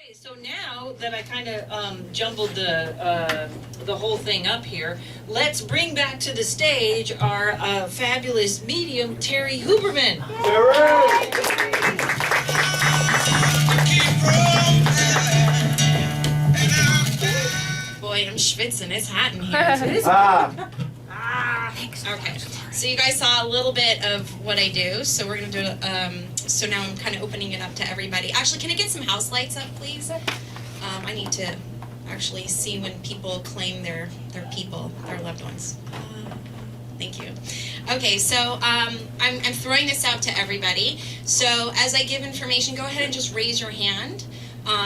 Okay, so now that I kind of jumbled the whole thing up here, let's bring back to the stage our fabulous medium, Terry Huberman. Boy, I'm schwitzing. It's hot in here. Okay, so you guys saw a little bit of what I do, so we're going to do so now I'm kind of opening it up to everybody. Actually, can I get some house lights up, please? I need to actually see when people claim their people, their loved ones. Thank you. Okay, so I'm throwing this out to everybody. So as I give information, go ahead and just raise your hand.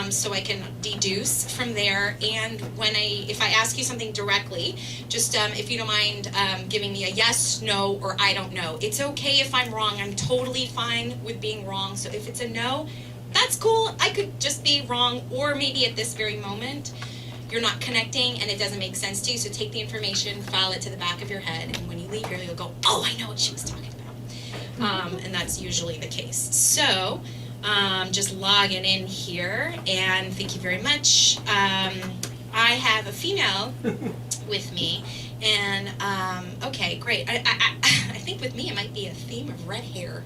So I can deduce from there, and if I ask you something directly, just if you don't mind giving me a yes, no, or I don't know. It's okay if I'm wrong. I'm totally fine with being wrong. So if it's a no, that's cool. I could just be wrong, or maybe at this very moment you're not connecting and it doesn't make sense to you. So take the information, file it to the back of your head, and when you leave here, you'll go, oh, I know what she was talking about. And that's usually the case. So just logging in here, and thank you very much. I have a female with me, and okay, great. I think with me it might be a theme of red hair,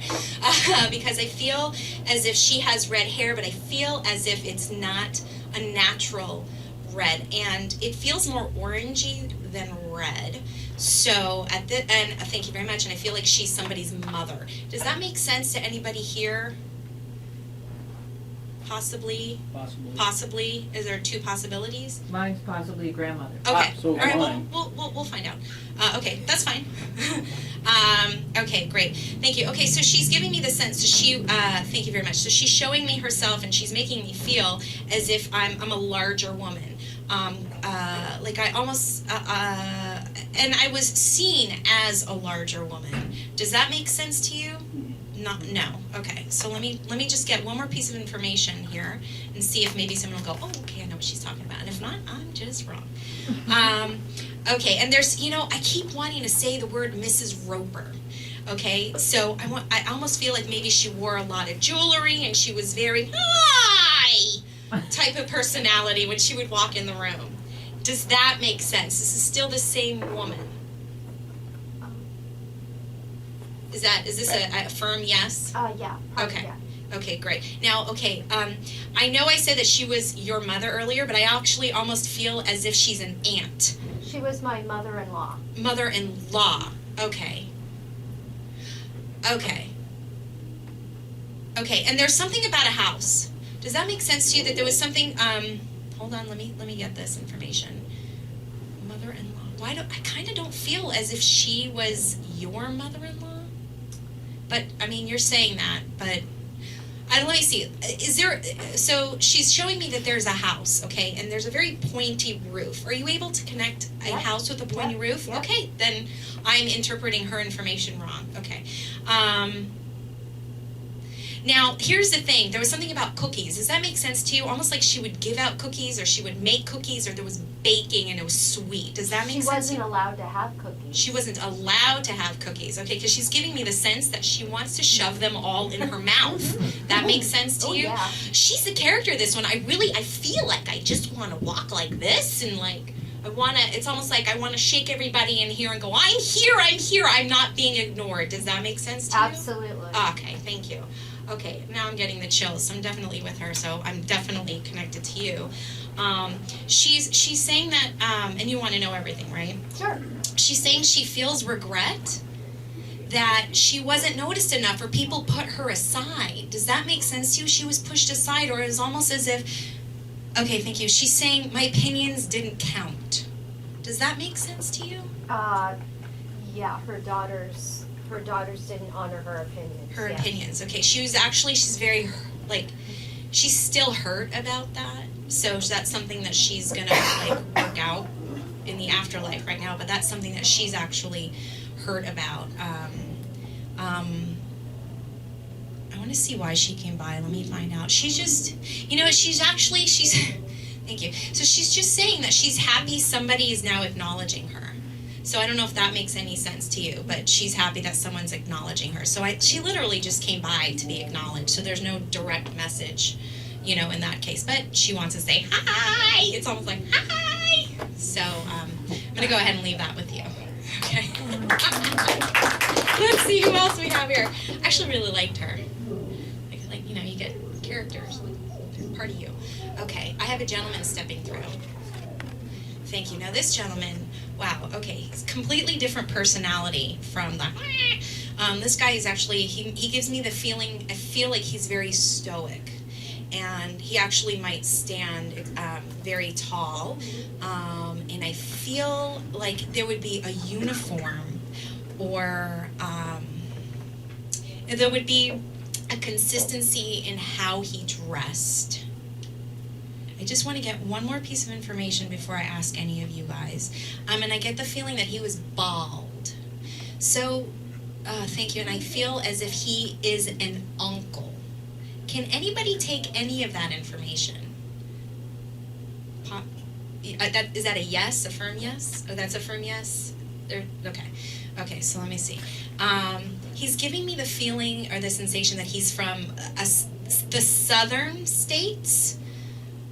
because I feel as if she has red hair, but I feel as if it's not a natural red, and it feels more orangey than red. So and thank you very much, and I feel like she's somebody's mother. Does that make sense to anybody here? Possibly. Is there two possibilities? Mine's possibly a grandmother. Okay. So All right. mine. We'll find out. Okay, that's fine. Okay, great. Thank you. Okay, so she's giving me the sense. So thank you very much. So she's showing me herself, and she's making me feel as if I'm a larger woman. Like I almost, and I was seen as a larger woman. Does that make sense to you? No. Okay. So let me just get one more piece of information here and see if maybe someone will go, oh, okay, I know what she's talking about. And if not, I'm just wrong. Okay. And there's, I keep wanting to say the word Mrs. Roper. Okay. So I almost feel like maybe she wore a lot of jewelry and she was very hi type of personality when she would walk in the room. Does that make sense? This is still the same woman. Is this a firm yes? Yeah. Okay. Yeah. Okay, great. Now, okay, I know I said that she was your mother earlier, but I actually almost feel as if she's an aunt. She was my mother-in-law. Mother-in-law. Okay. Okay. Okay, and there's something about a house. Does that make sense to you that there was something, hold on, let me get this information. Mother-in-law. I kind of don't feel as if she was your mother-in-law. But, I mean, you're saying that, but let me see. So she's showing me that there's a house, okay, and there's a very pointy roof. Are you able to connect a house with a pointy roof? Yep. Okay, then I'm interpreting her information wrong. Okay. Now, here's the thing. There was something about cookies. Does that make sense to you? Almost like she would give out cookies, or she would make cookies, or there was baking and it was sweet. Does that make sense? She wasn't allowed to have cookies. She wasn't allowed to have cookies, okay? Because she's giving me the sense that she wants to shove them all in her mouth. That makes sense to you? Yeah. She's the character, this one. I feel like I just want to walk like this, and like, it's almost like I want to shake everybody in here and go, I'm here, I'm not being ignored. Does that make sense to you? Absolutely. Okay, thank you. Okay, now I'm getting the chills. So I'm definitely with her, so I'm definitely connected to you. She's saying that, and you want to know everything, right? Sure. She's saying she feels regret that she wasn't noticed enough, or people put her aside. Does that make sense to you? She was pushed aside, or it was almost as if, okay, thank you. She's saying my opinions didn't count. Does that make sense to you? Yeah, her daughters didn't honor her opinions. Her yes. opinions. Okay, she's very, like, she's still hurt about that. So that's something that she's gonna like work out in the afterlife right now. But that's something that she's actually hurt about. I want to see why she came by. Let me find out. She's just, she's thank you. So she's just saying that she's happy somebody is now acknowledging her. So I don't know if that makes any sense to you, but she's happy that someone's acknowledging her. So she literally just came by to be acknowledged. So there's no direct message you know, in that case. But she wants to say hi. It's almost like hi. So I'm gonna go ahead and leave that with you. Okay. Let's see who else we have here. I actually really liked her. Like you know, you get characters. They're part of you. Okay, I have a gentleman stepping through. Thank you. Now this gentleman, wow, okay, he's completely different personality from the, this guy is actually, he gives me the feeling, I feel like he's very stoic. And he actually might stand very tall. And I feel like there would be a uniform or there would be a consistency in how he dressed. I just want to get one more piece of information before I ask any of you guys. And I get the feeling that he was bald. So, thank you. And I feel as if he is an uncle. Can anybody take any of that information? Is that a yes, a firm yes? Oh, that's a firm yes? Okay. Okay, so let me see. He's giving me the feeling or the sensation that he's from the southern states.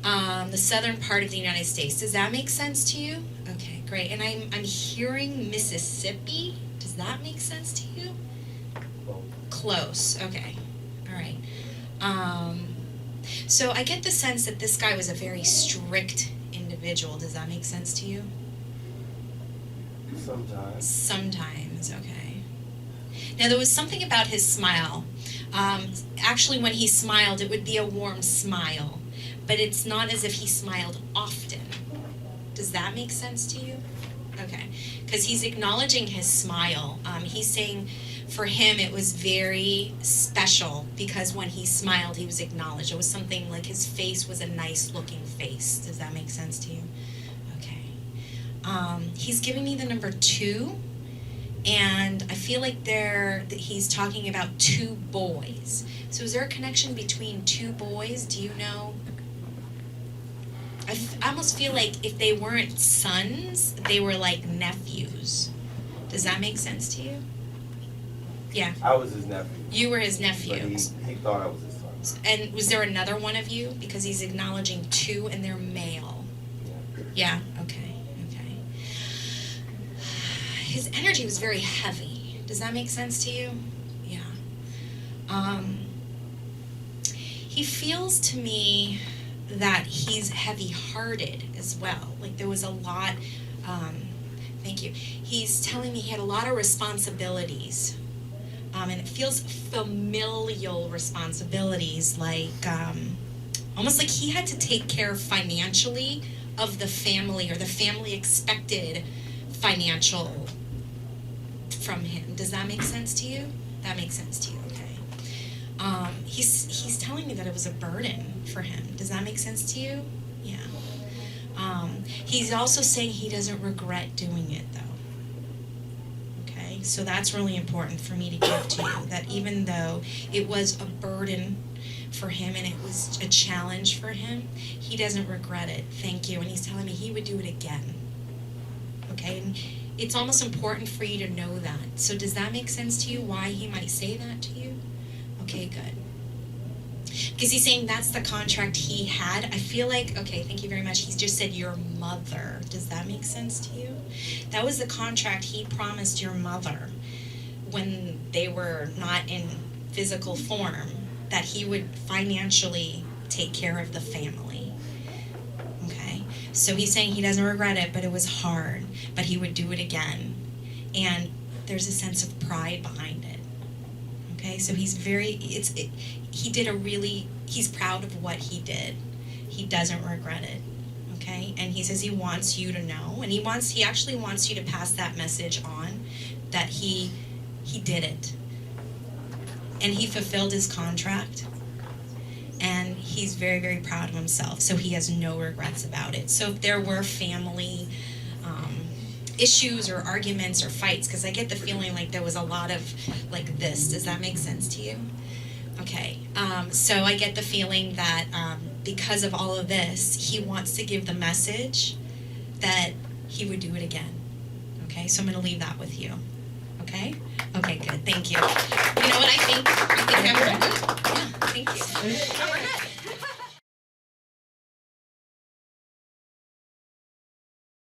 The southern part of the United States. Does that make sense to you? Okay, great. And I'm hearing Mississippi. Does that make sense to you? Close. Okay. All right. So I get the sense that this guy was a very strict individual. Does that make sense to you? Sometimes. Sometimes. Okay. Now there was something about his smile. Actually, when he smiled, it would be a warm smile. But it's not as if he smiled often. Does that make sense to you? Okay. Because he's acknowledging his smile. He's saying for him it was very special because when he smiled, he was acknowledged. It was something like his face was a nice looking face. Does that make sense to you? Okay. He's giving me the number 2. And I feel like he's talking about 2 boys. So is there a connection between 2 boys? Do you know? I almost feel like if they weren't sons, they were like nephews. Does that make sense to you? Yeah. I was his nephew. You were his nephew. But he thought I was his son. And was there another one of you? Because he's acknowledging 2 and they're male. Yeah? Okay. Okay. His energy was very heavy. Does that make sense to you? Yeah. He feels to me that he's heavy-hearted as well. Like there was a lot, thank you. He's telling me he had a lot of responsibilities. And it feels familial responsibilities, like almost like he had to take care financially of the family, or the family expected financial from him. Does that make sense to you? That makes sense to you, okay. He's telling me that it was a burden for him. Does that make sense to you? Yeah. He's also saying he doesn't regret doing it, though. Okay, so that's really important for me to give to you, that even though it was a burden for him and it was a challenge for him, he doesn't regret it. Thank you. And he's telling me he would do it again. Okay, and it's almost important for you to know that. So does that make sense to you, why he might say that to you? Okay, good. Because he's saying that's the contract he had. I feel like, okay, thank you very much. He's just said your mother. Does that make sense to you? That was the contract he promised your mother when they were not in physical form, that he would financially take care of the family. Okay? So he's saying he doesn't regret it, but it was hard, but he would do it again. And there's a sense of pride behind it. Okay, so he's he's proud of what he did. He doesn't regret it. Okay, and he says he wants you to know, and he actually wants you to pass that message on, that he did it. And he fulfilled his contract. And he's very, very proud of himself, so he has no regrets about it. So if there were family issues or arguments or fights, because I get the feeling like there was a lot of like this. Does that make sense to you? Okay, so I get the feeling that because of all of this, he wants to give the message that he would do it again. Okay, so I'm going to leave that with you. Okay? Okay, good. Thank you. You know what I think? I think I'm good. Yeah, thank you.